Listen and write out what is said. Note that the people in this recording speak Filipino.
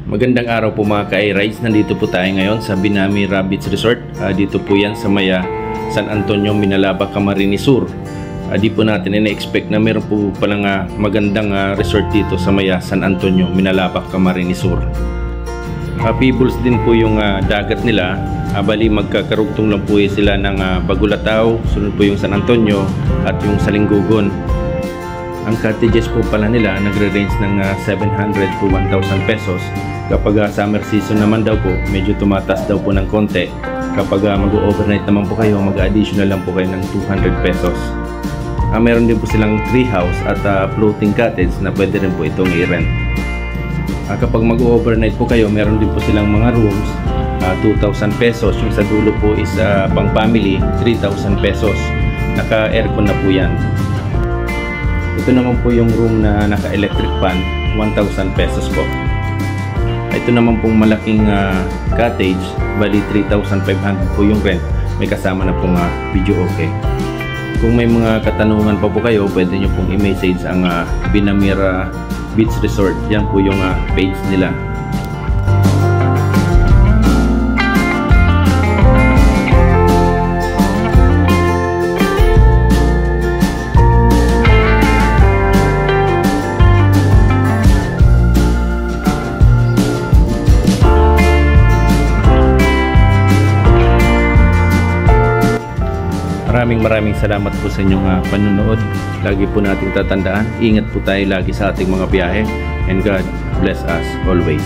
Magandang araw po mga ka-i-rides. Nandito po tayo ngayon sa Binamira Beach Resort. Dito po yan sa Maya, San Antonio, Minalaba, Camarines Sur. Di po natin ina-expect na meron po palang magandang resort dito sa Maya, San Antonio, Minalaba, Camarines Sur. Pebbles din po yung dagat nila. Bali magkakarugtong lang po sila ng Bagulataw, sunod po yung San Antonio at yung Salinggugon. Ang cottages po pala nila nagre-range ng 700 to 1,000 pesos. Kapag summer season naman daw po, medyo tumataas daw po ng konti. Kapag mag-overnight naman po kayo, mag-additional lang po kayo ng 200 pesos. Meron din po silang tree house at floating cottage na pwede rin po itong i-rent. Kapag mag-overnight po kayo, meron din po silang mga rooms, 2,000 pesos. Yung sa dulo po is pang family, 3,000 pesos. Naka-aircon na po yan. Ito naman po yung room na naka-electric fan, 1,000 pesos po. Ito naman pong malaking cottage, bali 3,500 po yung rent. May kasama na pong video okay. Kung may mga katanungan pa po kayo, pwede nyo pong i-message ang Binamira Beach Resort. Yan po yung page nila. Maraming salamat po sa inyong panunood. Lagi po nating tatandaan, ingat po tayo lagi sa ating mga biyahe, and God bless us always.